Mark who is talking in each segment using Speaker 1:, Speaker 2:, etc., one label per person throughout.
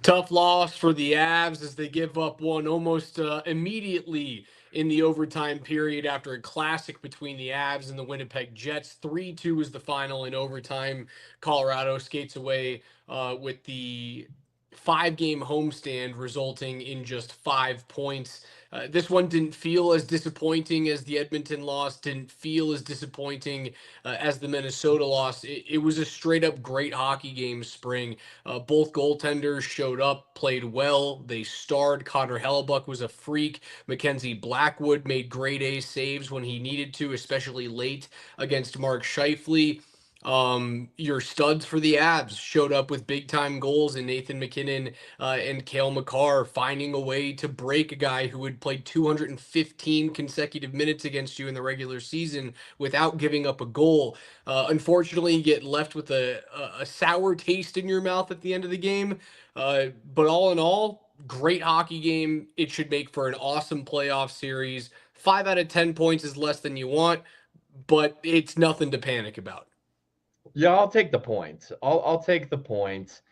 Speaker 1: Tough loss for the Avs as they give up one almost immediately in the overtime period after a classic between the Avs and the Winnipeg Jets. 3-2 is the final in overtime. Colorado skates away with the 5 game homestand, resulting in just 5 points. This one didn't feel as disappointing as the Edmonton loss, didn't feel as disappointing as the Minnesota loss. It was a straight up great hockey game, Spring. Both goaltenders showed up, played well. They starred. Connor Hellebuck was a freak. Mackenzie Blackwood made grade A saves when he needed to, especially late against Mark Scheifele. Your studs for the Abs showed up with big time goals, and Nathan McKinnon and Cale Makar finding a way to break a guy who had played 215 consecutive minutes against you in the regular season without giving up a goal. Unfortunately, you get left with a sour taste in your mouth at the end of the game. But all in all, great hockey game. It should make for an awesome playoff series. 5 out of 10 points is less than you want, but it's nothing to panic about.
Speaker 2: Yeah, I'll take the points. I'll take the points.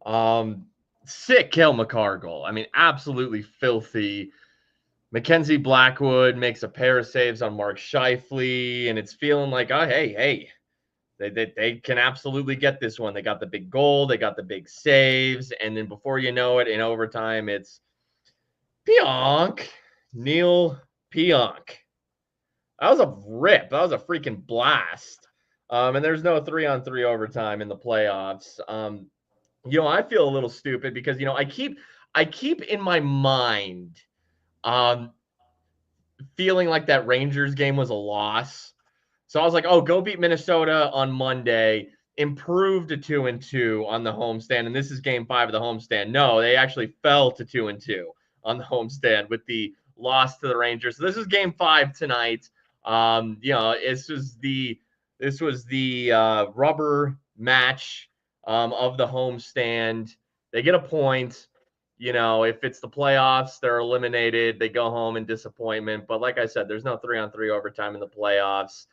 Speaker 2: Um, Sick Kale McCarr goal. I mean, absolutely filthy. Mackenzie Blackwood makes a pair of saves on Mark Scheifele, and it's feeling like, oh, hey, they can absolutely get this one. They got the big goal, they got the big saves, and then before you know it, in overtime, it's Pionk, Neil Pionk. That was a rip. That was a freaking blast. And there's no 3-on-3 overtime in the playoffs. I feel a little stupid because I keep in my mind um feeling like that Rangers game was a loss. So I was like, oh, go beat Minnesota on Monday, improve to 2-2 on the homestand. And this is game 5 of the homestand. No, they actually fell to 2-2 on the homestand with the loss to the Rangers. So this is game 5 tonight. This was the rubber match of the homestand. They get a point. If it's the playoffs, they're eliminated. They go home in disappointment. But like I said, there's no 3-on-3 overtime in the playoffs.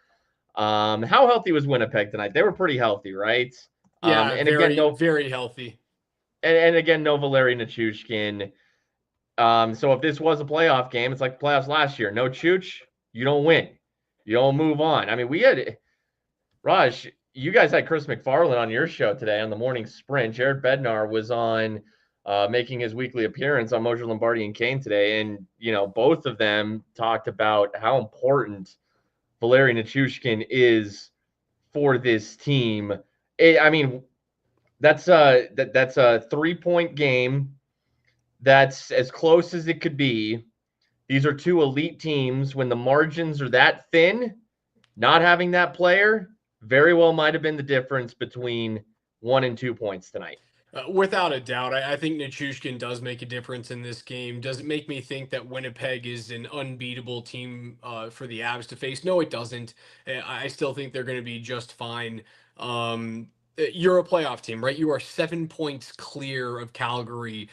Speaker 2: How healthy was Winnipeg tonight? They were pretty healthy, right?
Speaker 1: Yeah,
Speaker 2: And again,
Speaker 1: very,
Speaker 2: no,
Speaker 1: very healthy.
Speaker 2: and again, no Valeri Nichushkin. So if this was a playoff game, it's like playoffs last year. No Chooch, you don't win. You don't move on. I mean, we had Raj. You guys had Chris McFarland on your show today on the morning sprint. Jared Bednar was on making his weekly appearance on Mojo Lombardi and Kane today. And, both of them talked about how important Valeri Nichushkin is for this team. I mean, that's a 3-point game. That's as close as it could be. These are two elite teams. When the margins are that thin, not having that player very well might have been the difference between 1 and 2 points tonight.
Speaker 1: Without a doubt, I think Nichushkin does make a difference in this game. Does it make me think that Winnipeg is an unbeatable team for the Avs to face? No, it doesn't. I still think they're going to be just fine. You're a playoff team, right? You are 7 points clear of Calgary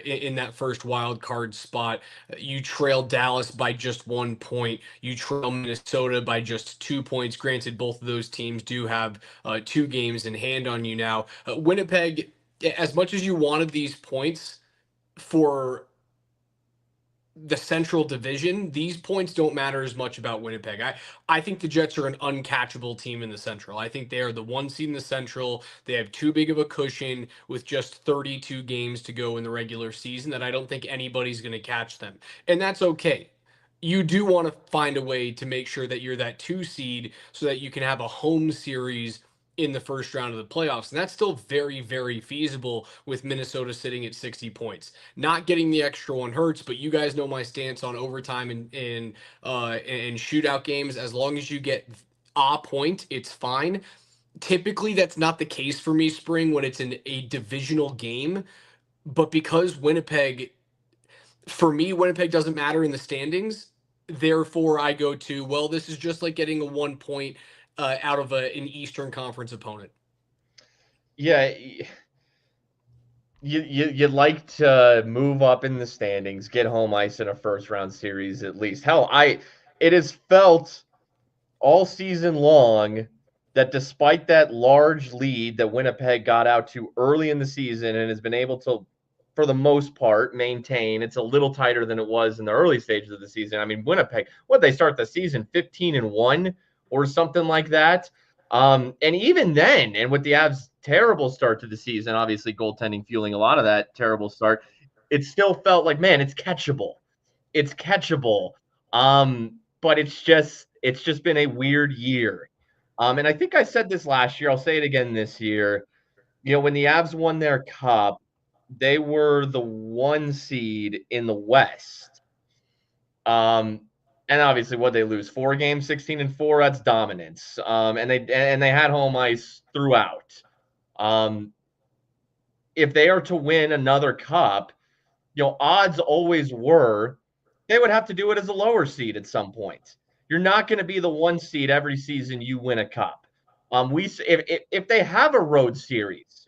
Speaker 1: in that first wild card spot. You trail Dallas by just 1 point. You trail Minnesota by just 2 points. Granted, both of those teams do have 2 games in hand on you now. Winnipeg, as much as you wanted these points for the Central Division, these points don't matter as much about Winnipeg. I think the Jets are an uncatchable team in the Central. I think they are the 1 seed in the Central. They have too big of a cushion with just 32 games to go in the regular season that I don't think anybody's going to catch them. And that's okay. You do want to find a way to make sure that you're that 2 seed so that you can have a home series in the first round of the playoffs. And that's still very, very feasible with Minnesota sitting at 60 points. Not getting the extra one hurts, but you guys know my stance on overtime and shootout games. As long as you get a point, it's fine. Typically, that's not the case for me, Spring, when it's in a divisional game. But because Winnipeg, for me, Winnipeg doesn't matter in the standings. Therefore, I go to, well, this is just like getting a 1 point out of an Eastern Conference opponent.
Speaker 2: Yeah, you'd like to move up in the standings, get home ice in a first round series at least. Hell, it has felt all season long that despite that large lead that Winnipeg got out to early in the season and has been able to, for the most part, maintain, it's a little tighter than it was in the early stages of the season. I mean, Winnipeg, what they start the season 15-1 or something like that. And even then, and with the Avs' terrible start to the season, obviously goaltending fueling a lot of that terrible start, it still felt like, man, it's catchable. It's catchable. But it's just been a weird year. And I think I said this last year. I'll say it again this year. You know, when the Avs won their cup, they were the 1 seed in the West. And obviously, what they lose 4 games, 16-4. That's dominance. And they had home ice throughout. If they are to win another cup, you know, odds always were they would have to do it as a lower seed at some point. You're not going to be the 1 seed every season you win a cup. If they have a road series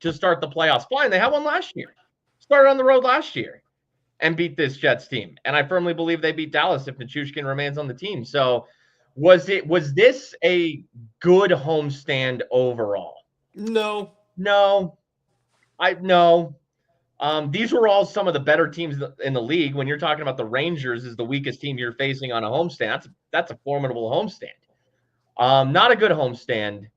Speaker 2: to start the playoffs, fine. They had one last year. Started on the road last year and beat this Jets team. And I firmly believe they beat Dallas if Nichushkin remains on the team. So was this a good homestand overall?
Speaker 1: No.
Speaker 2: No. These were all some of the better teams in the league. When you're talking about the Rangers is the weakest team you're facing on a homestand, that's a formidable homestand. Not a good homestand.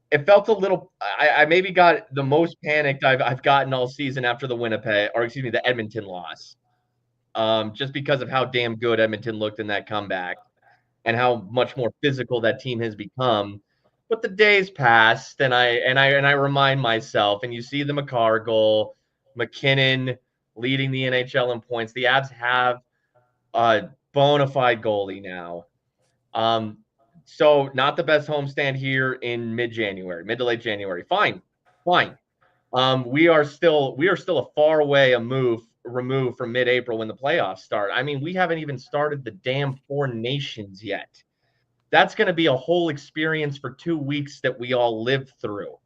Speaker 2: It felt a little. I maybe got the most panicked I've gotten all season after the Edmonton loss. Just because of how damn good Edmonton looked in that comeback and how much more physical that team has become. But the days passed, and I remind myself, and you see the Makar goal, McKinnon leading the NHL in points. The Avs have a bona fide goalie now. So not the best homestand here in mid to late January. Fine. We are still a far away removed from mid-April when the playoffs start. I mean, we haven't even started the damn 4 nations yet. That's going to be a whole experience for 2 weeks that we all live through.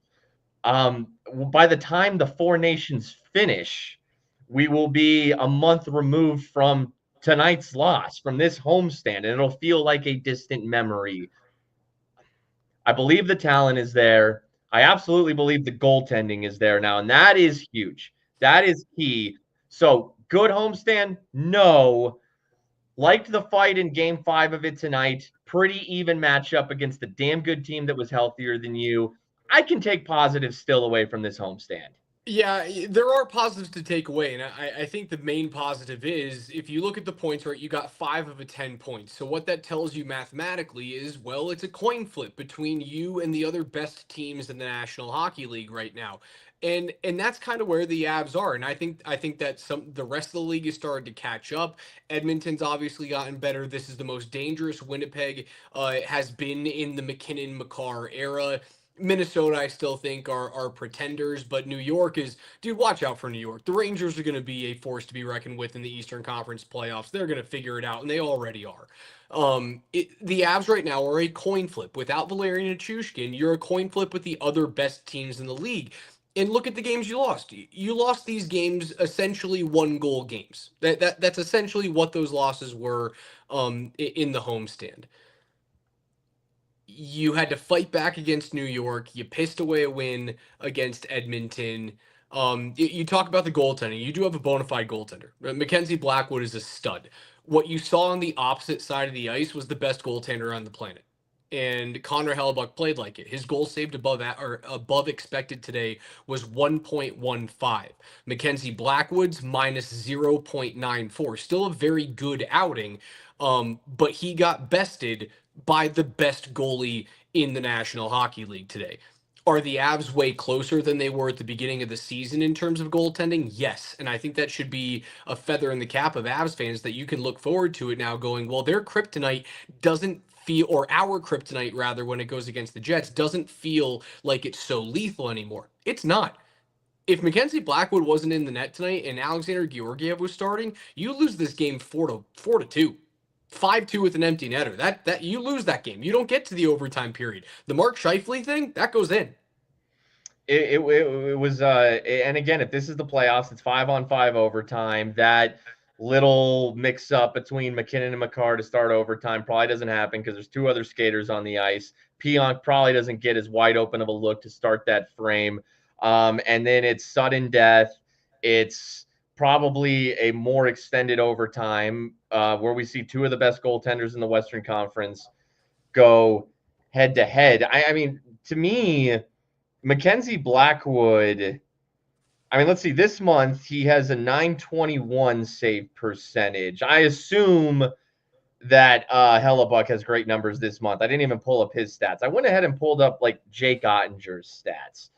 Speaker 2: By the time the 4 nations finish, we will be a month removed from tonight's loss, from this homestand, and it'll feel like a distant memory. I believe the talent is there. I absolutely believe the goaltending is there now, and that is huge. That is key. So, good homestand? No. Liked the fight in game 5 of it tonight. Pretty even matchup against a damn good team that was healthier than you. I can take positives still away from this homestand.
Speaker 1: Yeah, there are positives to take away, and I think the main positive is if you look at the points, right, you got 5 of 10 points. So what that tells you mathematically is, well, it's a coin flip between you and the other best teams in the National Hockey League right now. And that's kind of where the Avs are. And I think that the rest of the league is starting to catch up. Edmonton's obviously gotten better. This is the most dangerous Winnipeg has been in the McKinnon Makar era. Minnesota, I still think, are pretenders, but New York is, dude, watch out for New York. The Rangers are going to be a force to be reckoned with in the Eastern Conference playoffs. They're going to figure it out, and they already are. The Avs right now are a coin flip. Without Valerian Nichushkin, you're a coin flip with the other best teams in the league. And look at the games you lost. You lost these games essentially 1-goal games. That's essentially what those losses were in the homestand. You had to fight back against New York. You pissed away a win against Edmonton. You talk about the goaltending. You do have a bona fide goaltender. Mackenzie Blackwood is a stud. What you saw on the opposite side of the ice was the best goaltender on the planet. And Connor Hellebuyck played like it. His goal saved above expected today was 1.15. Mackenzie Blackwood's minus 0.94. Still a very good outing, but he got bested by the best goalie in the National Hockey League today. Are the Avs way closer than they were at the beginning of the season in terms of goaltending? Yes. And I think that should be a feather in the cap of Avs fans that you can look forward to it now going, well, their kryptonite doesn't feel, or our kryptonite rather, when it goes against the Jets, doesn't feel like it's so lethal anymore. It's not. If Mackenzie Blackwood wasn't in the net tonight and Alexander Georgiev was starting, you lose this game 4-2. 5-2 with an empty netter. That you lose that game. You don't get to the overtime period. The Mark Scheifele thing, that goes in.
Speaker 2: It was and again, if this is the playoffs, it's 5-on-5 overtime. That little mix up between McKinnon and Makar to start overtime. Probably doesn't happen because there's two other skaters on the ice. Pionk probably doesn't get as wide open of a look to start that frame. And then it's sudden death. It's probably a more extended overtime where we see two of the best goaltenders in the Western Conference go head to head. I mean, to me, Mackenzie Blackwood, I mean, let's see, this month he has a 921 save percentage. I assume that Hellebuck has great numbers this month. I didn't even pull up his stats. I went ahead and pulled up like Jake Ottinger's stats,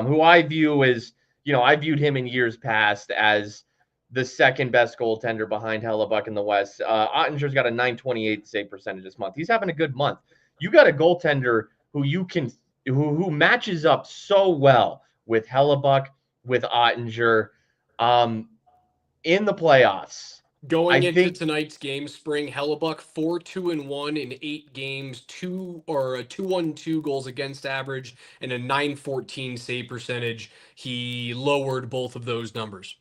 Speaker 2: who I view as, I viewed him in years past as the second best goaltender behind Hellebuck in the West. Ottinger's got a 928 save percentage this month. He's having a good month. You got a goaltender who matches up so well with Hellebuck, with Ottinger, in the playoffs.
Speaker 1: Going into tonight's game, Spring, Hellebuck 4-2-1 in 8 games, 2.12 goals against average, and a 914 save percentage. He lowered both of those numbers.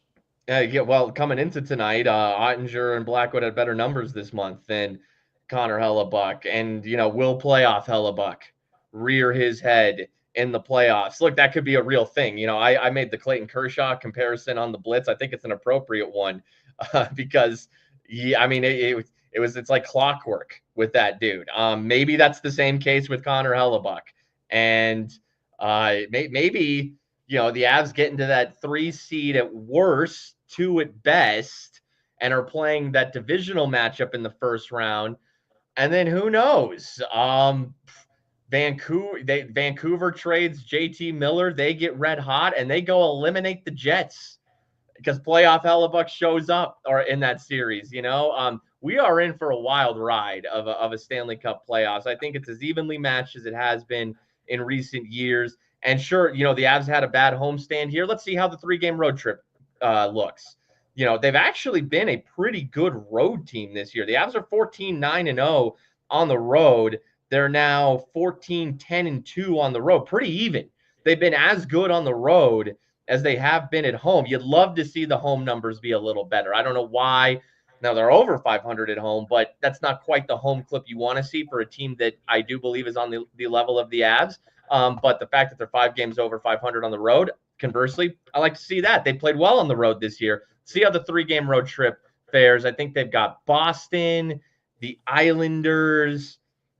Speaker 2: Yeah, well, coming into tonight, Ottinger and Blackwood had better numbers this month than Connor Hellebuck, and will playoff Hellebuck rear his head in the playoffs? Look, that could be a real thing. I made the Clayton Kershaw comparison on the Blitz. I think it's an appropriate one because it's like clockwork with that dude. Maybe that's the same case with Connor Hellebuck, and maybe the Avs get into that 3 seed at worst, 2 at best, and are playing that divisional matchup in the first round. And then who knows? Vancouver trades JT Miller. They get red hot and they go eliminate the Jets because playoff Hellebuck shows up or in that series. We are in for a wild ride of a Stanley Cup playoffs. I think it's as evenly matched as it has been in recent years. And sure, the Avs had a bad homestand here. Let's see how the 3-game road trip looks. They've actually been a pretty good road team this year. The Avs are 14-9-0 on the road. They're now 14-10-2 on the road. Pretty even. They've been as good on the road as they have been at home. You'd love to see the home numbers be a little better. I don't know why. Now they're over 500 at home, but that's not quite the home clip you want to see for a team that I do believe is on the level of the Avs. But the fact that they're 5 games over 500 on the road, conversely, I like to see that. They played well on the road this year. See how the 3-game road trip fares. I think they've got Boston, the Islanders,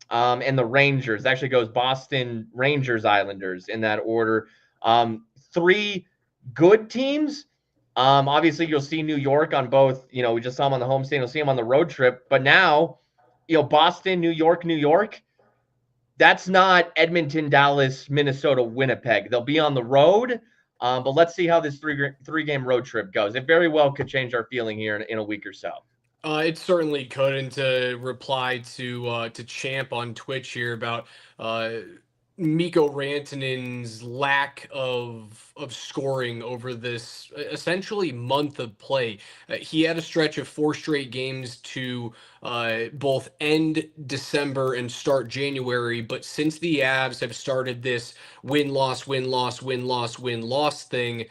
Speaker 2: and the Rangers. It actually goes Boston, Rangers, Islanders in that order. 3 good teams. Obviously, you'll see New York on both. We just saw them on the homestand. You'll see them on the road trip. But now, Boston, New York. That's not Edmonton, Dallas, Minnesota, Winnipeg. They'll be on the road. But let's see how this 3-game road trip goes. It very well could change our feeling here in a week or so.
Speaker 1: It certainly could. And to reply to Champ on Twitch here about Mikko Rantanen's lack of scoring over this essentially month of play. He had a stretch of 4 straight games to both end December and start January, but since the Avs have started this win-loss thing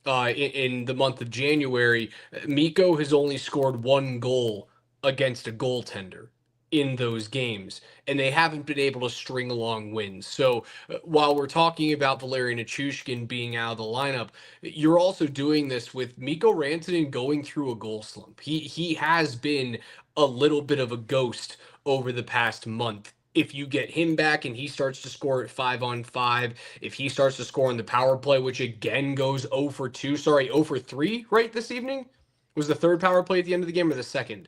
Speaker 1: in the month of January, Mikko has only scored 1 goal against a goaltender in those games, and they haven't been able to string along wins. So while we're talking about Valeri Nichushkin being out of the lineup, you're also doing this with Mikko Rantanen going through a goal slump. He has been a little bit of a ghost over the past month. If you get him back and he starts to score at 5-on-5, if he starts to score on the power play, which again goes 0 for 3, right, this evening? Was the 3rd power play at the end of the game or the 2nd?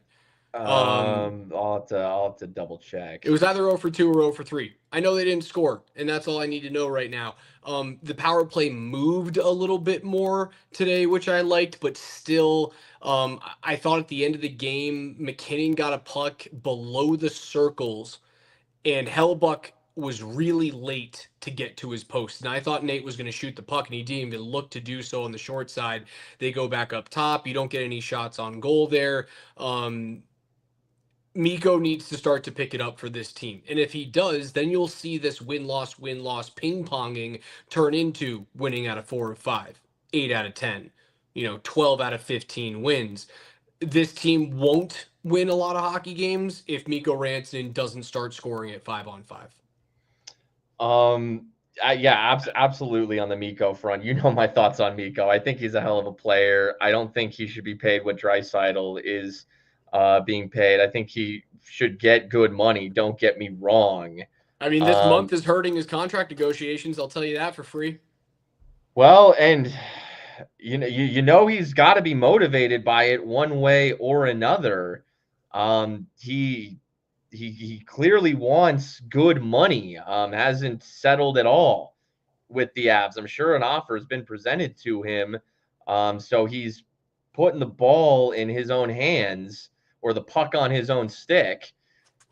Speaker 2: I'll have to double check.
Speaker 1: It was either 0 for 2 or 0 for 3. I know they didn't score, and that's all I need to know right now. The power play moved a little bit more today, which I liked, but still, I thought at the end of the game, McKinnon got a puck below the circles, and Hellebuck was really late to get to his post. And I thought Nate was going to shoot the puck, and he didn't even look to do so on the short side. They go back up top. You don't get any shots on goal there. Mikko needs to start to pick it up for this team. And if he does, then you'll see this win-loss ping-ponging turn into winning out of 4 of 5, 8 out of 10, 12 out of 15 wins. this team won't win a lot of hockey games if Mikko Rantanen doesn't start scoring at 5-on-5.
Speaker 2: Yeah, absolutely on the Mikko front. You know my thoughts on Mikko. I think he's a hell of a player. I don't think he should be paid what Draisaitl is being paid. I think he should get good money. Don't get me wrong.
Speaker 1: I mean, this month is hurting his contract negotiations. I'll tell you that for free.
Speaker 2: Well, and you know he's got to be motivated by it one way or another. He clearly wants good money. Hasn't settled at all with the Avs. I'm sure an offer has been presented to him. So he's putting the ball in his own hands or the puck on his own stick.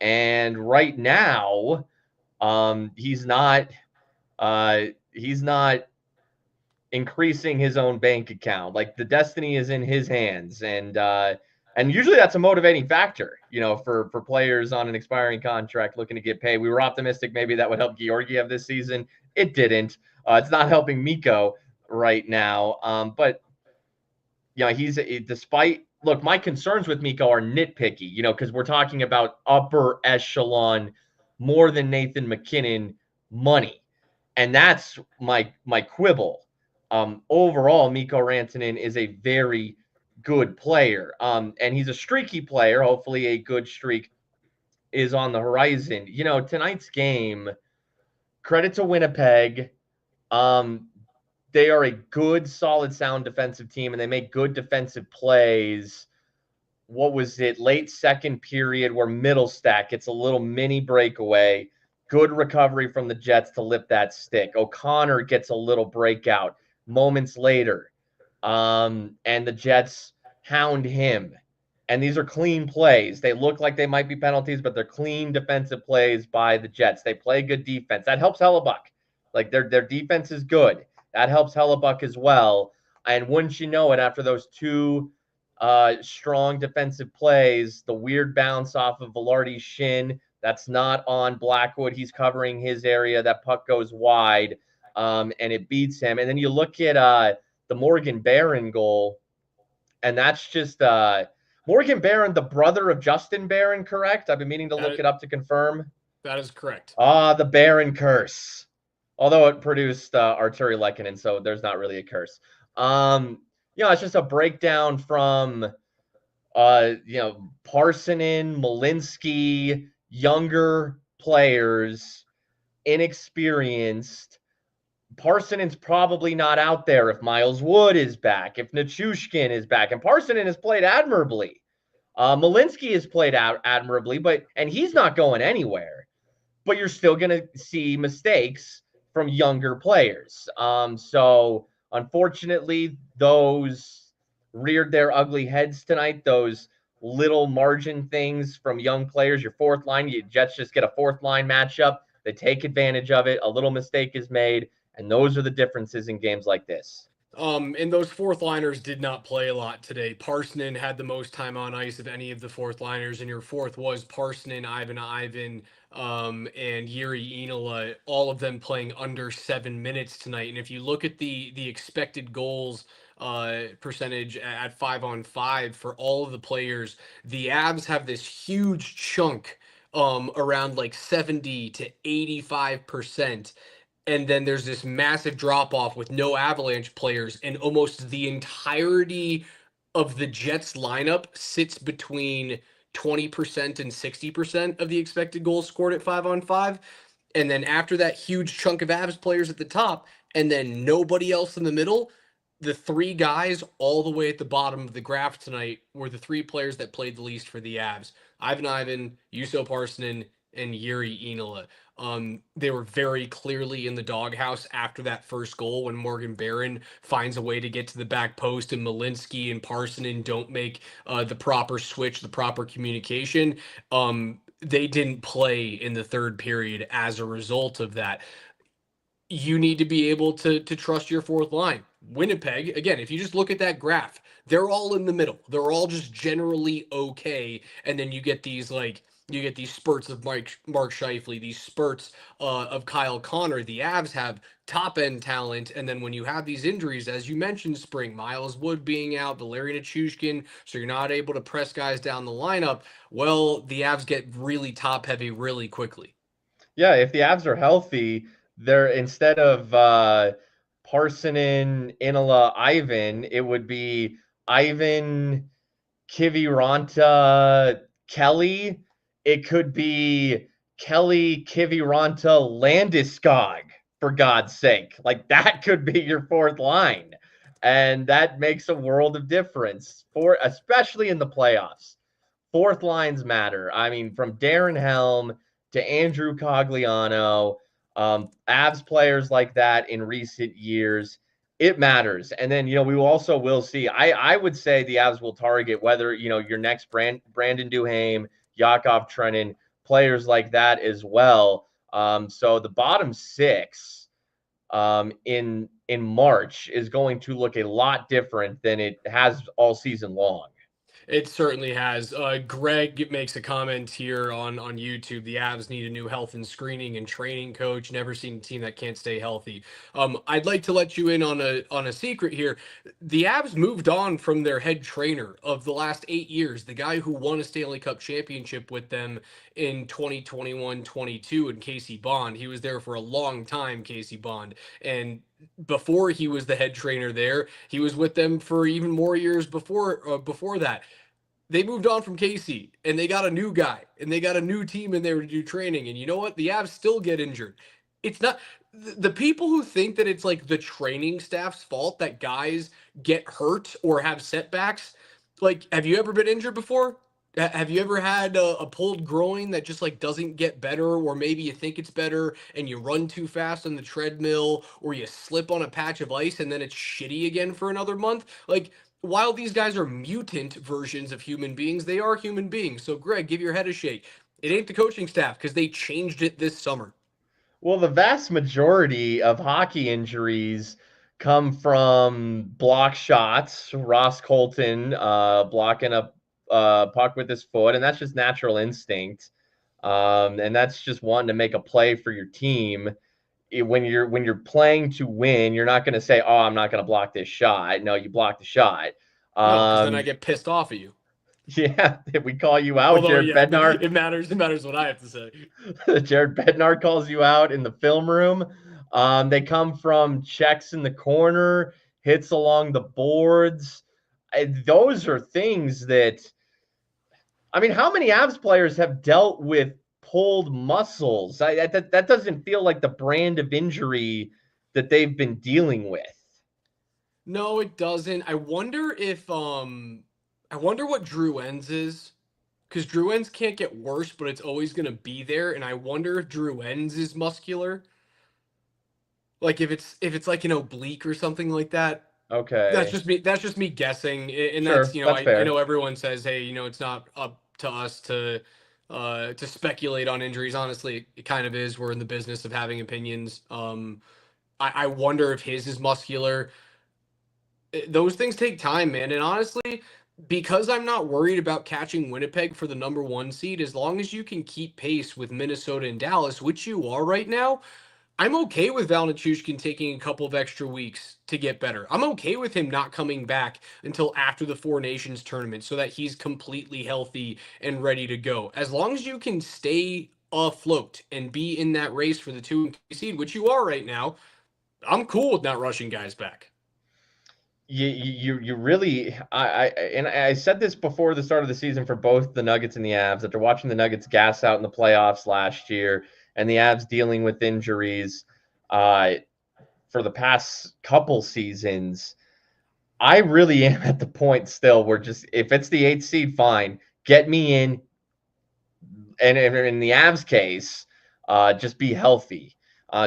Speaker 2: And right now, he's not increasing his own bank account. Like the destiny is in his hands, and usually that's a motivating factor, for players on an expiring contract looking to get paid. We were optimistic maybe that would help Georgiev this season. It didn't. It's not helping Mikko right now. But he's despite. Look, my concerns with Mikko are nitpicky, because we're talking about upper echelon, more than Nathan MacKinnon money, and that's my quibble. Overall, Mikko Rantanen is a very good player, and he's a streaky player. Hopefully, a good streak is on the horizon. Tonight's game, credit to Winnipeg. They are a good, solid, sound defensive team, and they make good defensive plays. What was it? Late second period where Middlestat gets a little mini breakaway. Good recovery from the Jets to lift that stick. O'Connor gets a little breakout moments later, and the Jets hound him. And these are clean plays. They look like they might be penalties, but they're clean defensive plays by the Jets. They play good defense. That helps Hellebuck. Like their defense is good. That helps Hellebuck as well. And wouldn't you know it, after those two strong defensive plays, the weird bounce off of Velarde's shin, that's not on Blackwood. He's covering his area. That puck goes wide, and it beats him. And then you look at the Morgan Barron goal, and that's just Morgan Barron, the brother of Justin Barron, correct? I've been meaning to look it up to confirm.
Speaker 1: That is correct.
Speaker 2: The Barron curse. Although it produced Arturi Lehkonen, so there's not really a curse. It's just a breakdown from, Parssinen, Malinsky, younger players, inexperienced. Parsonen's probably not out there if Miles Wood is back, if Nichushkin is back. And Parssinen has played admirably. Malinsky has played out admirably, and he's not going anywhere. But you're still going to see mistakes from younger players. So unfortunately, those reared their ugly heads tonight, those little margin things from young players. Your fourth line, you Jets just get a fourth line matchup. They take advantage of it. A little mistake is made, and those are the differences in games like this.
Speaker 1: And those fourth liners did not play a lot today. Parssinen had the most time on ice of any of the fourth liners, and your fourth was Parssinen, Ivan, and Yuri Inola, all of them playing under 7 minutes tonight. And if you look at the expected goals percentage at 5-on-5 for all of the players, the Avs have this huge chunk around like 70 to 85%. And then there's this massive drop off with no Avalanche players, and almost the entirety of the Jets lineup sits between 20% and 60% of the expected goals scored at 5-on-5. And then after that huge chunk of Avs players at the top, and then nobody else in the middle, the three guys all the way at the bottom of the graph tonight were the three players that played the least for the Avs. Ivan, Juuso Parssinen, and Yuri Inola. They were very clearly in the doghouse after that first goal when Morgan Barron finds a way to get to the back post and Malinsky and Parssinen don't make the proper switch, the proper communication. They didn't play in the third period as a result of that. You need to be able to trust your fourth line. Winnipeg, again, if you just look at that graph, they're all in the middle. They're all just generally okay. And then you get these spurts of Mark Scheifele, these spurts of Kyle Connor. The Avs have top end talent, and then when you have these injuries, as you mentioned, Spring, Miles Wood being out, Valeri Nichushkin, so you're not able to press guys down the lineup. Well, the Avs get really top heavy really quickly.
Speaker 2: Yeah, if the Avs are healthy, they're instead of Parsonen, Inala, Ivan, it would be Ivan, Kiviranta, Kelly. It could be Kelly, Kiviranta, Landeskog, for God's sake. Like that could be your fourth line. And that makes a world of difference for especially in the playoffs. Fourth lines matter. I mean, from Darren Helm to Andrew Cogliano, Avs players like that in recent years, it matters. And then, we also will see. I would say the Avs will target whether, your next Brandon Duhaime, Yakov Trenin, players like that as well. So the bottom six in March is going to look a lot different than it has all season long.
Speaker 1: It certainly has. Greg makes a comment here on YouTube. The Avs need a new health and screening and training coach. Never seen a team that can't stay healthy. I'd like to let you in on a secret here. The Avs moved on from their head trainer of the last 8 years, the guy who won a Stanley Cup championship with them in 2021-22, and Casey Bond. He was there for a long time, Casey Bond, and before he was the head trainer there, he was with them for even more years before that. They moved on from Casey and they got a new guy and they got a new team in there to do training. And you know what? The Avs still get injured. It's not the people who think that it's like the training staff's fault that guys get hurt or have setbacks. Like, have you ever been injured before? Have you ever had a pulled groin that just like doesn't get better, or maybe you think it's better and you run too fast on the treadmill, or you slip on a patch of ice and then it's shitty again for another month? Like, while these guys are mutant versions of human beings, they are human beings. So, Greg, give your head a shake. It ain't the coaching staff because they changed it this summer.
Speaker 2: Well, the vast majority of hockey injuries come from block shots. Ross Colton blocking a puck with his foot, and that's just natural instinct. And that's just wanting to make a play for your team. When you're playing to win, you're not going to say, "Oh, I'm not going to block this shot." No, you block the shot.
Speaker 1: No, because then I get pissed off at you.
Speaker 2: Yeah, if we call you out,
Speaker 1: Although,
Speaker 2: Jared
Speaker 1: yeah,
Speaker 2: Bednar.
Speaker 1: it matters. It matters what I have to say.
Speaker 2: Jared Bednar calls you out in the film room. They come from checks in the corner, hits along the boards. Those are things that, I mean, how many Avs players have dealt with pulled muscles? That doesn't feel like the brand of injury that they've been dealing with.
Speaker 1: No, it doesn't. I wonder what Drew Ends is, because Drew Ends can't get worse, but it's always gonna be there. And I wonder if Drew Ends is muscular. Like if it's like an oblique or something like that.
Speaker 2: Okay.
Speaker 1: That's just me guessing. And
Speaker 2: Sure,
Speaker 1: that's,
Speaker 2: that's
Speaker 1: I
Speaker 2: fair.
Speaker 1: know everyone says, hey, it's not up to us to speculate on injuries. Honestly, it kind of is. We're in the business of having opinions. I wonder if his is muscular. Those things take time, man. And honestly, because I'm not worried about catching Winnipeg for the number one seed, as long as you can keep pace with Minnesota and Dallas, which you are right now, I'm okay with Val Nichushkin taking a couple of extra weeks to get better. I'm okay with him not coming back until after the Four Nations tournament so that he's completely healthy and ready to go. As long as you can stay afloat and be in that race for the 2 seed, which you are right now, I'm cool with not rushing guys back.
Speaker 2: You really I said this before the start of the season for both the Nuggets and the Avs, after watching the Nuggets gas out in the playoffs last year and the Avs dealing with injuries for the past couple seasons. I really am at the point still where just if it's the 8th seed, fine, get me in. And in the Avs case, just be healthy.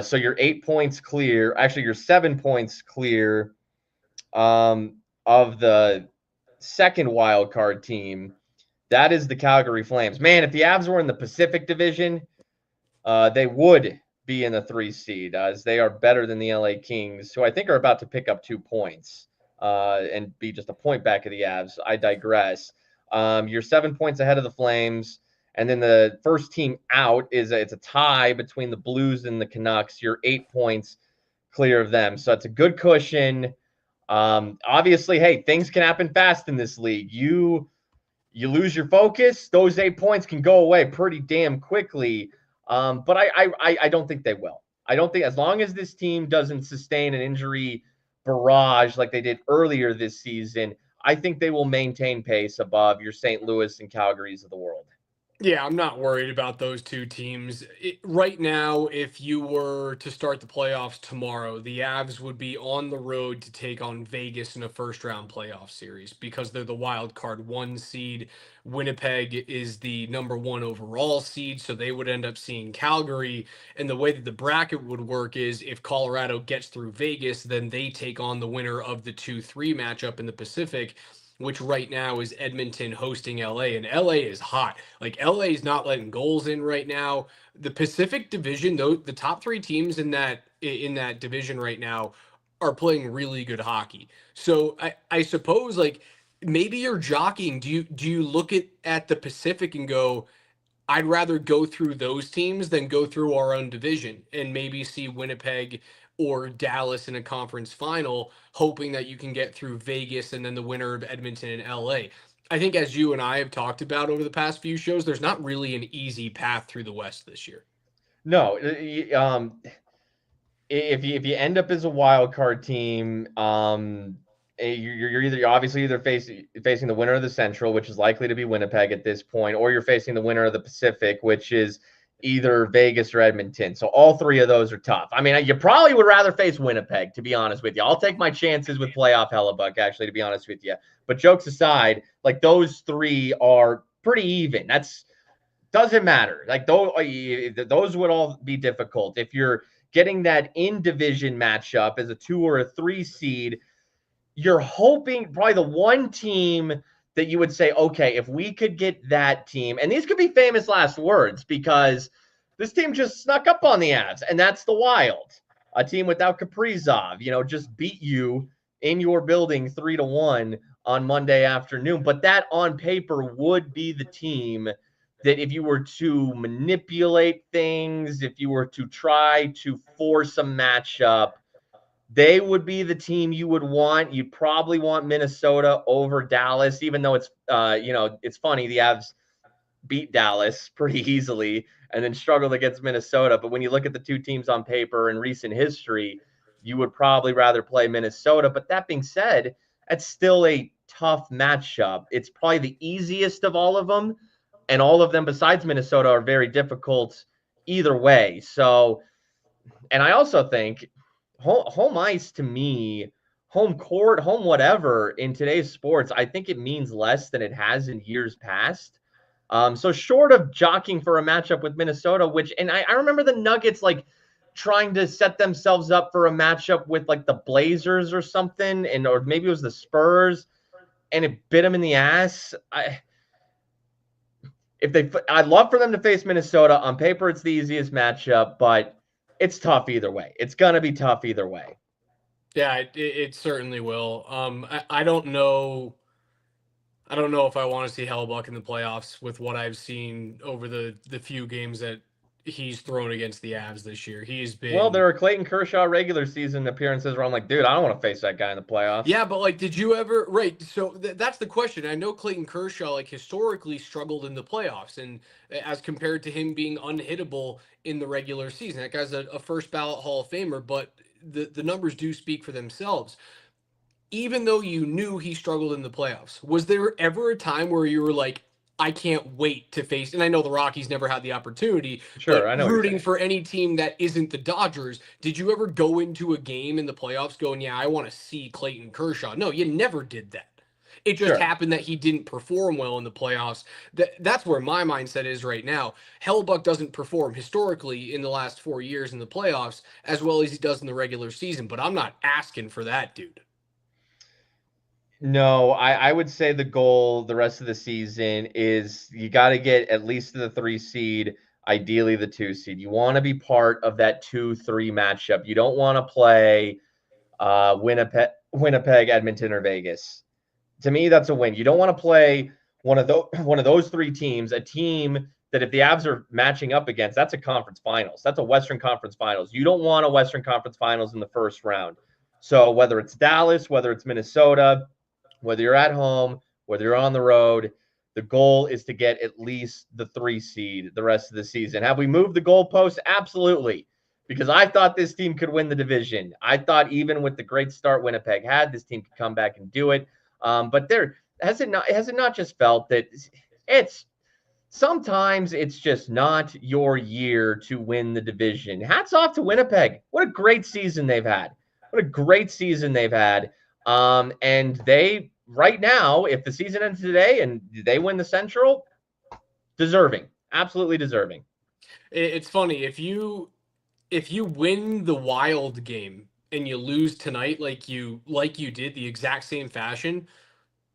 Speaker 2: So you're 8 points clear. Actually, you're 7 points clear of the second wild card team. That is the Calgary Flames. Man, if the Avs were in the Pacific Division, they would be in the 3 seed, as they are better than the LA Kings, who I think are about to pick up 2 points and be just a point back of the Avs. I digress. You're 7 points ahead of the Flames. And then the first team out it's a tie between the Blues and the Canucks. You're 8 points clear of them. So it's a good cushion. Obviously, hey, things can happen fast in this league. You lose your focus, those 8 points can go away pretty damn quickly. But I don't think they will. I don't think, as long as this team doesn't sustain an injury barrage like they did earlier this season, I think they will maintain pace above your St. Louis and Calgary's of the world.
Speaker 1: Yeah, I'm not worried about those two teams. Right now, if you were to start the playoffs tomorrow, the Avs would be on the road to take on Vegas in a first round playoff series because they're the wild card 1 seed. Winnipeg is the number 1 overall seed, so they would end up seeing Calgary. And the way that the bracket would work is if Colorado gets through Vegas, then they take on the winner of the 2-3 matchup in the Pacific, which right now is Edmonton hosting LA, and LA is hot. Like LA is not letting goals in right now. The Pacific Division, though, the top 3 teams in that division right now are playing really good hockey. So I suppose like maybe you're jockeying. Do you look at the Pacific and go, I'd rather go through those teams than go through our own division and maybe see Winnipeg or Dallas in a conference final, hoping that you can get through Vegas and then the winner of Edmonton and LA. I think, as you and I have talked about over the past few shows, there's not really an easy path through the West this year.
Speaker 2: No, if you end up as a wild card team, you're obviously either facing the winner of the Central, which is likely to be Winnipeg at this point, or you're facing the winner of the Pacific, which is either Vegas or Edmonton. So all 3 of those are tough. I mean, you probably would rather face Winnipeg, to be honest with you. I'll take my chances with playoff Hellebuck, actually, to be honest with you. But jokes aside, like those 3 are pretty even. Doesn't matter. Like those would all be difficult. If you're getting that in division matchup as a 2 or a 3 seed, you're hoping probably the one team that you would say, okay, if we could get that team, and these could be famous last words because this team just snuck up on the Avs, and that's the Wild, a team without Kaprizov, just beat you in your building 3-1 on Monday afternoon. But that on paper would be the team that if you were to manipulate things, if you were to try to force a matchup, they would be the team you would want. You'd probably want Minnesota over Dallas, even though it's funny. The Avs beat Dallas pretty easily and then struggled against Minnesota. But when you look at the 2 teams on paper in recent history, you would probably rather play Minnesota. But that being said, it's still a tough matchup. It's probably the easiest of all of them. And all of them besides Minnesota are very difficult either way. So, and I also think home ice to me, home court, home whatever in today's sports, I think it means less than it has in years past. So short of jockeying for a matchup with Minnesota, and I remember the Nuggets like trying to set themselves up for a matchup with like the Blazers or something, or maybe it was the Spurs, and it bit them in the ass. I'd love for them to face Minnesota. On paper, it's the easiest matchup, but it's tough either way. It's going to be tough either way.
Speaker 1: Yeah, it certainly will. I don't know. I don't know if I want to see Hellebuck in the playoffs with what I've seen over the few games that he's thrown against the Avs this year. He's been
Speaker 2: Well, there are Clayton Kershaw regular season appearances where I'm like, dude, I don't want to face that guy in the playoffs.
Speaker 1: Yeah, but like, did you ever? Right. So that's the question. I know Clayton Kershaw like historically struggled in the playoffs, and as compared to him being unhittable in the regular season, that guy's a first ballot Hall of Famer. But the numbers do speak for themselves. Even though you knew he struggled in the playoffs, was there ever a time where you were like, I can't wait to face, and I know the Rockies never had the opportunity,
Speaker 2: Sure,
Speaker 1: but
Speaker 2: I know
Speaker 1: rooting for any team that isn't the Dodgers, did you ever go into a game in the playoffs going, yeah, I want to see Clayton Kershaw? No, you never did that. It just happened that he didn't perform well in the playoffs. That's where my mindset is right now. Hellebuck doesn't perform historically in the last 4 years in the playoffs as well as he does in the regular season, but I'm not asking for that, dude.
Speaker 2: No, I would say the goal the rest of the season is you got to get at least to the 3 seed, ideally the 2 seed. You want to be part of that 2-3 matchup. You don't want to play Winnipeg. Winnipeg, Edmonton, or Vegas. To me, that's a win. You don't want to play one of those three teams, a team that if the Avs are matching up against, that's a conference finals. That's a Western Conference Finals. You don't want a Western Conference Finals in the first round. So whether it's Dallas, whether it's Minnesota, whether you're at home, whether you're on the road, the goal is to get at least the 3 seed the rest of the season. Have we moved the goalposts? Absolutely. Because I thought this team could win the division. I thought even with the great start Winnipeg had, this team could come back and do it. But there has it not just felt that it's sometimes it's just not your year to win the division. Hats off to Winnipeg. What a great season they've had. What a great season they've had. And they right now, if the season ends today and they win the Central, deserving, absolutely deserving.
Speaker 1: It's funny if you win the Wild game and you lose tonight like you did the exact same fashion,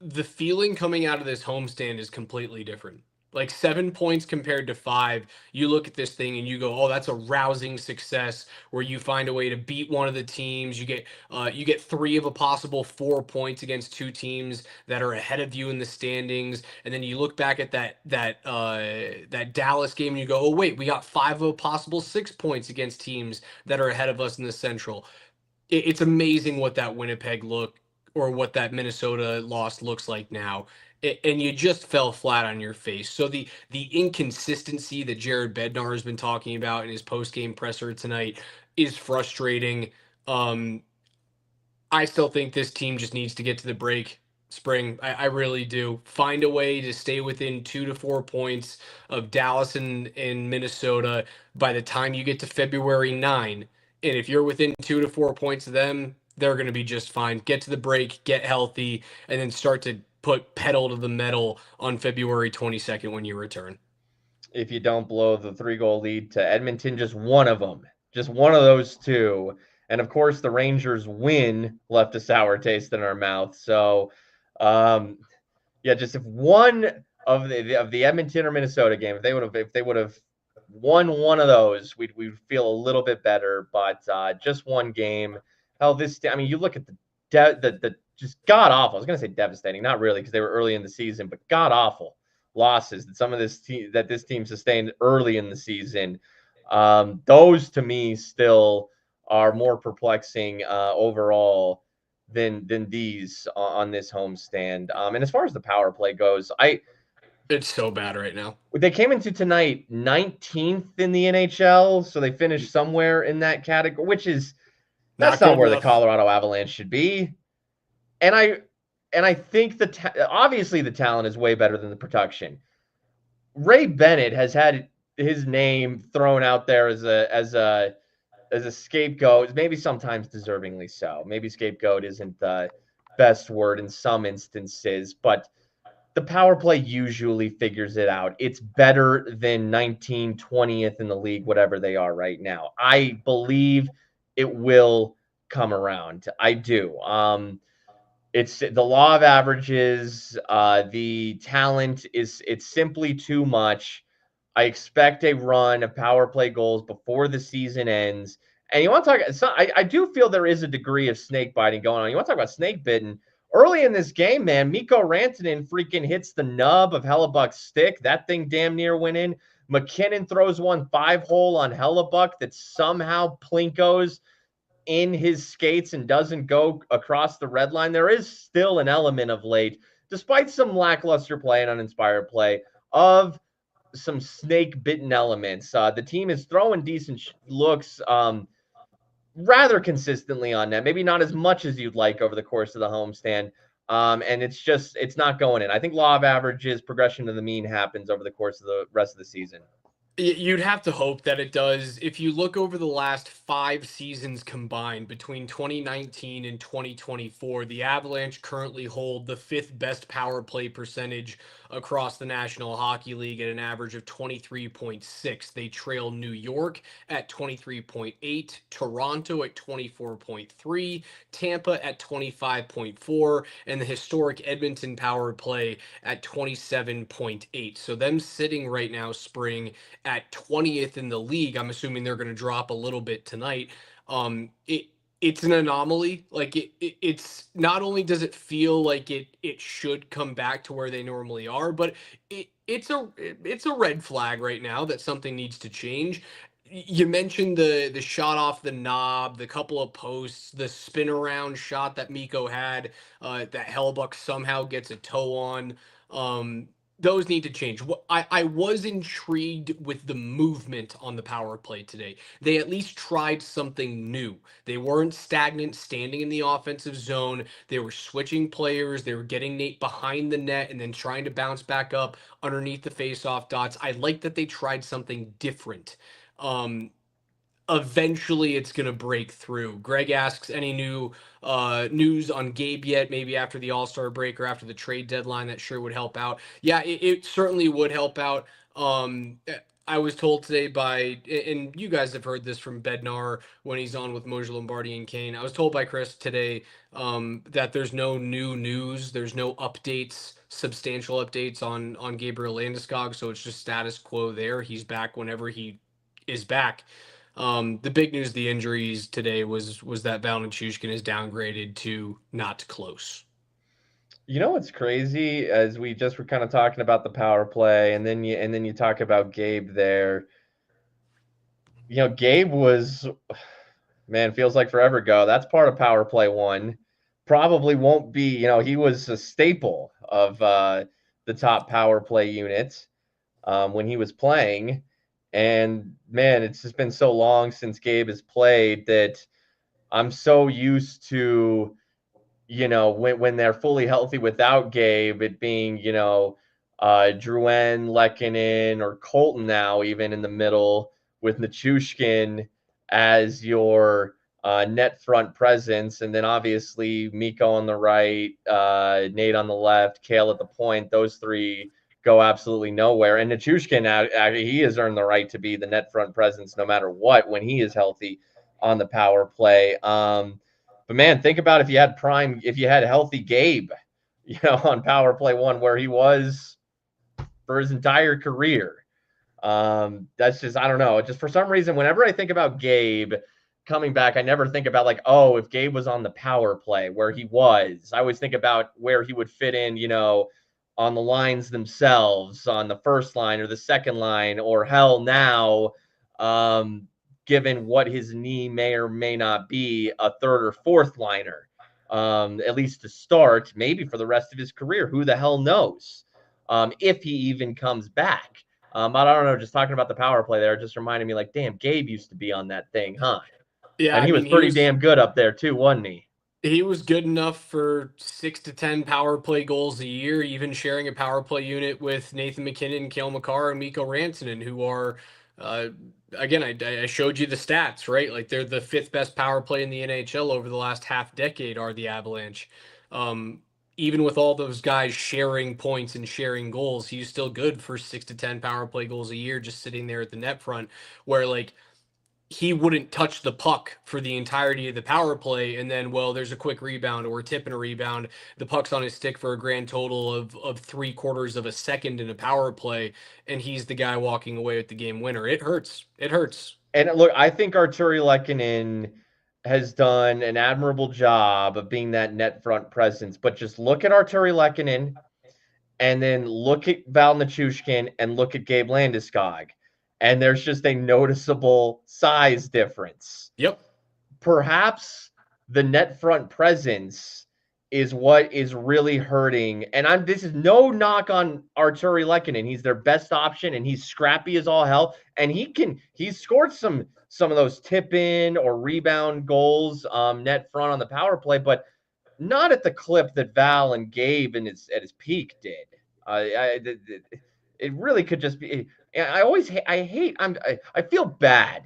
Speaker 1: the feeling coming out of this homestand is completely different. Like 7 points compared to 5, you look at this thing and you go, "Oh, that's a rousing success." Where you find a way to beat one of the teams, you get 3 of a possible 4 points against 2 teams that are ahead of you in the standings, and then you look back at that Dallas game and you go, "Oh wait, we got 5 of a possible 6 points against teams that are ahead of us in the Central." It's amazing what that Winnipeg look or what that Minnesota loss looks like now. And you just fell flat on your face. So the inconsistency that Jared Bednar has been talking about in his post game presser tonight is frustrating. Um, I still think this team just needs to get to the break. Spring, I really do. Find a way to stay within 2 to 4 points of Dallas and Minnesota by the time you get to February 9. And if you're within 2 to 4 points of them, they're going to be just fine. Get to the break, get healthy, and then start to put pedal to the metal on February 22nd when you return.
Speaker 2: If you don't blow the 3-goal lead to Edmonton, just one of them, just one of those two. And of course, the Rangers win left a sour taste in our mouth. So, yeah, just if one of the Edmonton or Minnesota game, if they would have won one of those, we'd feel a little bit better. But just one game. Hell, I mean, you look at the just god awful. I was gonna say devastating, not really, because they were early in the season, but god awful losses that some of this team sustained early in the season. Those to me still are more perplexing overall than these on this homestand. And as far as the power play goes,
Speaker 1: It's so bad right now.
Speaker 2: they came into tonight 19th in the NHL, so they finished somewhere in that category, which is that's not where the Colorado Avalanche should be. And I think obviously the talent is way better than the production. Ray Bennett has had his name thrown out there as a scapegoat, maybe sometimes deservingly so. Maybe scapegoat isn't the best word in some instances, but the power play usually figures it out. It's better than 19, 20th in the league, whatever they are right now. I believe it will come around. I do. It's the law of averages. The talent it's simply too much. I expect a run of power play goals before the season ends. And you want to talk? I do feel there is a degree of snake biting going on. You want to talk about snake bitten? Early in this game, man, Mikko Rantanen freaking hits the nub of Hellebuck's stick. That thing damn near went in. McKinnon throws one 5-hole on Hellebuck that somehow plinkos in his skates and doesn't go across the red line. There is still an element of late, despite some lackluster play and uninspired play, of some snake bitten elements. The team is throwing decent looks rather consistently on net, maybe not as much as you'd like over the course of the homestand. And it's not going in. I think law of averages, progression to the mean happens over the course of the rest of the season.
Speaker 1: You'd have to hope that it does. If you look over the last 5 seasons combined between 2019 and 2024, the Avalanche currently hold the 5th best power play percentage across the National Hockey League at an average of 23.6. They trail New York at 23.8, Toronto at 24.3, Tampa at 25.4, and the historic Edmonton power play at 27.8. So them sitting right now, spring, at 20th in the league. I'm assuming they're going to drop a little bit tonight. it's an anomaly. Like it's not only does it feel like it should come back to where they normally are, but it's a red flag right now that something needs to change. You mentioned the shot off the knob, the couple of posts, the spin around shot that Miko had, that Hellbuck somehow gets a toe on. Those need to change. I was intrigued with the movement on the power play today. They at least tried something new. They weren't stagnant, standing in the offensive zone. They were switching players. They were getting Nate behind the net and then trying to bounce back up underneath the faceoff dots. I like that they tried something different. Um, Eventually it's going to break through. Greg asks, any new news on Gabe yet? Maybe after the All-Star break or after the trade deadline, that sure would help out. Yeah, it certainly would help out. I was told today by, and you guys have heard this from Bednar when he's on with Moshe Lombardi and Kane. I was told by Chris today that there's no new news, there's no updates, substantial updates on Gabriel Landeskog, so it's just status quo there. He's back whenever he is back. The big news, the injuries today was that Val Nichushkin is downgraded to not close.
Speaker 2: You know what's crazy? As we just were kind of talking about the power play, and then you talk about Gabe there. You know, Gabe was, man, feels like forever ago. That's part of power play one. Probably won't be, he was a staple of the top power play unit when he was playing. And man, it's just been so long since Gabe has played that I'm so used to, when they're fully healthy without Gabe, it being, Drouin, Lehkonen, or Colton now, even in the middle, with Nichushkin as your net front presence. And then obviously Miko on the right, Nate on the left, Kale at the point. Those three go absolutely nowhere. And Nichushkin, he has earned the right to be the net front presence no matter what when he is healthy on the power play. But man, think about if you had healthy Gabe, on power play one where he was for his entire career. That's just, I don't know. Just for some reason, whenever I think about Gabe coming back, I never think about like, oh, if Gabe was on the power play where he was. I always think about where he would fit in, on the lines themselves, on the first line or the second line, or hell now, given what his knee may or may not be, a third or fourth liner, at least to start, maybe for the rest of his career. Who the hell knows if he even comes back. I don't know, just talking about the power play there, just reminded me like, damn, Gabe used to be on that thing, huh?
Speaker 1: Yeah,
Speaker 2: And
Speaker 1: I
Speaker 2: he was
Speaker 1: mean
Speaker 2: pretty damn good up there too, wasn't he?
Speaker 1: he was good enough for 6 to 10 power play goals a year, even sharing a power play unit with Nathan MacKinnon, Cale Makar, and Mikko Rantanen, who are, uh, again, I showed you the stats, right? Like they're the fifth best power play in the NHL over the last half decade. Are the Avalanche? Um, Even with all those guys sharing points and sharing goals, he's still good for 6 to 10 power play goals a year, just sitting there at the net front, where like he wouldn't touch the puck for the entirety of the power play, and then, well, there's a quick rebound or a tip and a rebound, the puck's on his stick for a grand total of 3/4 of a second in a power play, and he's the guy walking away with the game winner. It hurts. It hurts.
Speaker 2: And look, I think Artturi Lehkonen has done an admirable job of being that net front presence. But just look at Artturi Lehkonen and then look at Val Nichushkin and look at Gabe Landeskog. And there's just a noticeable size difference.
Speaker 1: Yep.
Speaker 2: Perhaps the net front presence is what is really hurting. And this is no knock on Artturi Lehkonen. He's their best option and he's scrappy as all hell. And he's scored some of those tip in or rebound goals net front on the power play, but not at the clip that Val and Gabe at his peak did. It really could just be. I feel bad,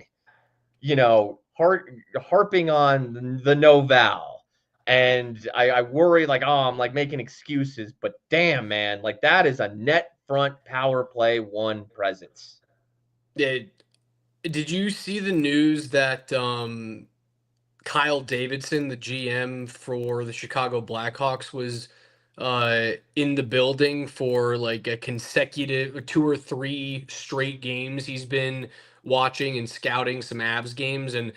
Speaker 2: harping on the no Val, and I worry like, oh, I'm like making excuses, but damn, man, like that is a net front power play one presence.
Speaker 1: Did you see the news that Kyle Davidson, the GM for the Chicago Blackhawks, was in the building for like a consecutive 2 or 3 straight games? He's been watching and scouting some Avs games, and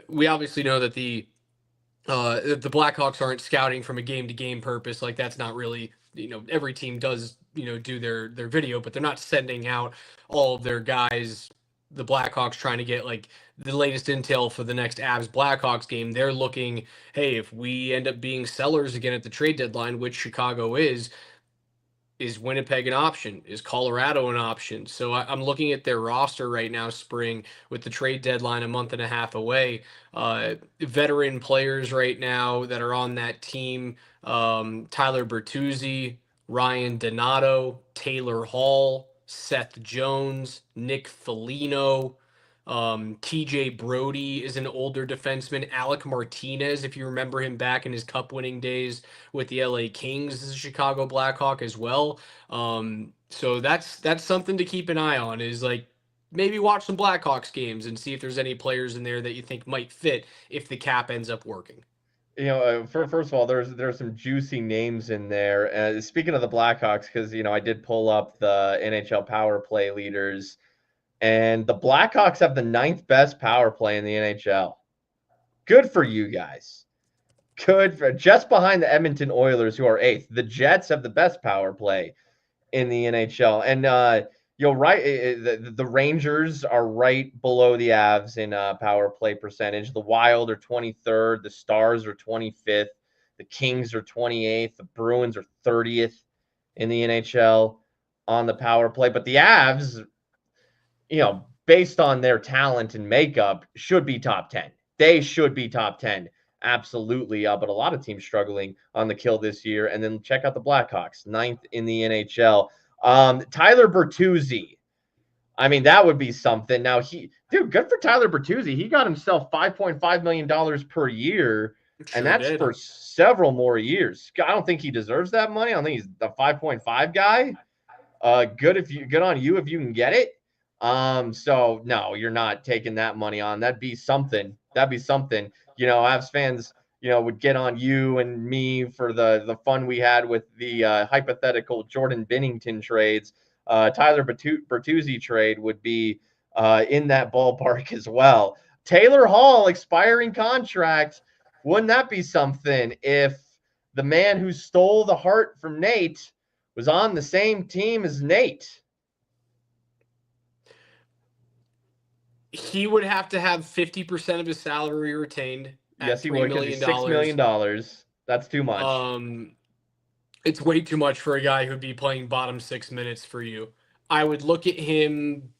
Speaker 1: we obviously know that the The Blackhawks aren't scouting from a game to game purpose. Like that's not really, every team does, do their video, but they're not sending out all of their guys. The Blackhawks trying to get like the latest intel for the next Avs Blackhawks game. They're looking, hey, if we end up being sellers again at the trade deadline, which Chicago is Winnipeg an option? Is Colorado an option? So I'm looking at their roster right now, spring, with the trade deadline a month and a half away. Veteran players right now that are on that team: Tyler Bertuzzi, Ryan Donato, Taylor Hall, Seth Jones, Nick Foligno. TJ Brody is an older defenseman. Alec Martinez, if you remember him back in his cup winning days with the LA Kings, is a Chicago Blackhawk as well. So that's something to keep an eye on, is like maybe watch some Blackhawks games and see if there's any players in there that you think might fit if the cap ends up working.
Speaker 2: First of all, there's some juicy names in there. Speaking of the Blackhawks, because I did pull up the NHL power play leaders. And the Blackhawks have the 9th best power play in the NHL. Good for you guys. Good for just behind the Edmonton Oilers, who are 8th. The Jets have the best power play in the NHL. And you're right. The Rangers are right below the Avs in power play percentage. The Wild are 23rd. The Stars are 25th. The Kings are 28th. The Bruins are 30th in the NHL on the power play. But the Avs, based on their talent and makeup, should be top 10. They should be top 10. Absolutely. But a lot of teams struggling on the kill this year. And then check out the Blackhawks, 9th in the NHL. Tyler Bertuzzi. I mean, that would be something. Now, good for Tyler Bertuzzi. He got himself $5.5 million per year.
Speaker 1: Sure
Speaker 2: And that's
Speaker 1: did.
Speaker 2: for several more years. I don't think he deserves that money. I don't think he's the 5.5 guy. Good on you if you can get it. So no, you're not taking that money on. That'd be something. Avs fans, would get on you and me for the fun we had with the hypothetical Jordan Binnington trades. Tyler Bertuzzi trade would be in that ballpark as well. Taylor Hall expiring contract. Wouldn't that be something if the man who stole the heart from Nate was on the same team as Nate?
Speaker 1: He would have to have 50% of his salary retained.
Speaker 2: Yes, he would, because he's $6 million. That's too much.
Speaker 1: It's way too much for a guy who'd be playing bottom 6 minutes for you. I would look at him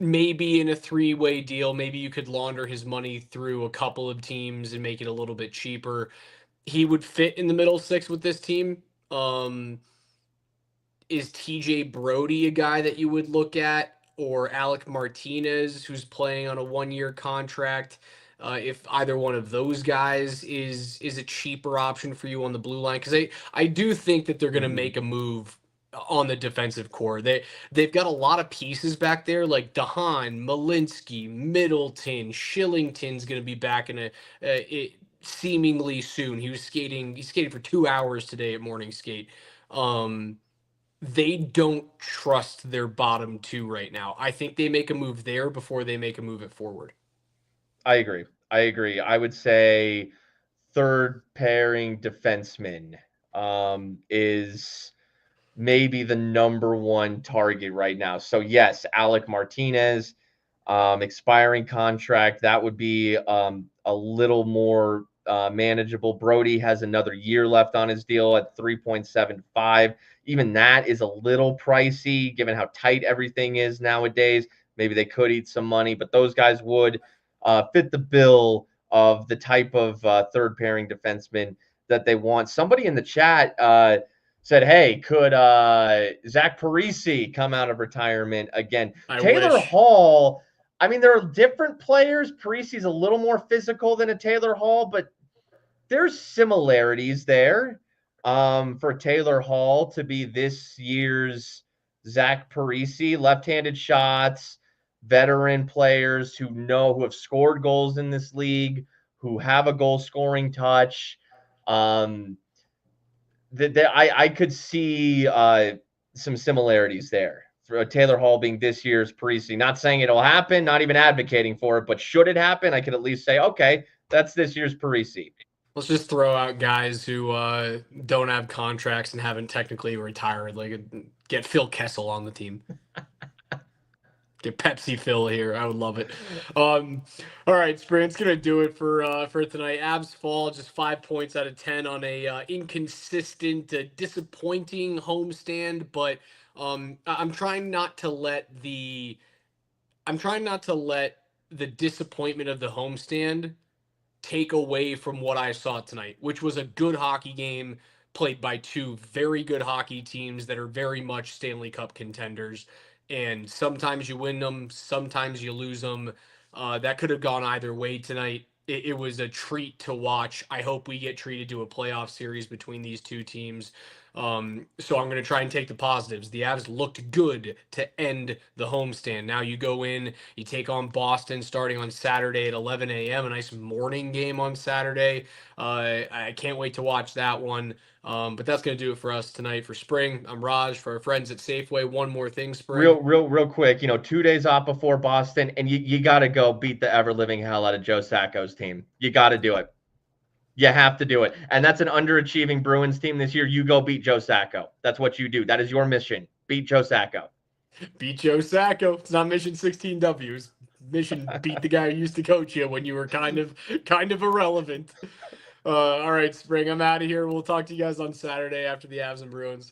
Speaker 1: maybe in a 3-way deal. Maybe you could launder his money through a couple of teams and make it a little bit cheaper. He would fit in the middle 6 with this team. Is TJ Brody a guy that you would look at? Or Alec Martinez, who's playing on a 1-year contract? If either one of those guys is a cheaper option for you on the blue line, because I do think that they're going to make a move on the defensive core. They've got a lot of pieces back there, like DeHaan, Malinsky, Middleton, Shillington's going to be back in seemingly soon. He skated for 2 hours today at morning skate. They don't trust their bottom 2 right now. I think they make a move there before they make a move at forward.
Speaker 2: I agree. I would say third pairing defenseman is maybe the number 1 target right now. So yes, Alec Martinez, expiring contract. That would be a little more manageable. Brody has another year left on his deal at 3.75. Even that is a little pricey given how tight everything is nowadays. Maybe they could eat some money, but those guys would fit the bill of the type of third pairing defenseman that they want. Somebody in the chat said, hey, could Zach Parise come out of retirement again? Taylor Hall, I mean, there are different players. Parise's a little more physical than a Taylor Hall, but there's similarities there. For Taylor Hall to be this year's Zach Parise, left-handed shots, veteran players who have scored goals in this league, who have a goal-scoring touch. I could see some similarities there. For Taylor Hall being this year's Parise. Not saying it'll happen, not even advocating for it, but should it happen, I could at least say, okay, that's this year's Parise.
Speaker 1: Let's just throw out guys who don't have contracts and haven't technically retired. Like get Phil Kessel on the team. Get Pepsi Phil here. I would love it. All right, Spring. It's gonna do it for tonight. Abs fall just 5 points out of 10 on a inconsistent, disappointing homestand. But I'm trying not to let the disappointment of the homestand take away from what I saw tonight, which was a good hockey game played by two very good hockey teams that are very much Stanley Cup contenders. And sometimes you win them, sometimes you lose them. That could have gone either way tonight. It was a treat to watch. I hope we get treated to a playoff series between these two teams. So I'm going to try and take the positives. The Avs looked good to end the homestand. Now you go in, you take on Boston starting on Saturday at 11 a.m., a nice morning game on Saturday. I can't wait to watch that one. But that's going to do it for us tonight for Spring. I'm Raj for our friends at Safeway. One more thing, Spring.
Speaker 2: Real quick. 2 days off before Boston, and you got to go beat the ever living hell out of Joe Sacco's team. You got to do it. You have to do it. And that's an underachieving Bruins team this year. You go beat Joe Sacco. That's what you do. That is your mission. Beat Joe Sacco.
Speaker 1: Beat Joe Sacco. It's not mission 16Ws. Mission beat the guy who used to coach you when you were kind of irrelevant. All right, Spring. I'm out of here. We'll talk to you guys on Saturday after the Avs and Bruins.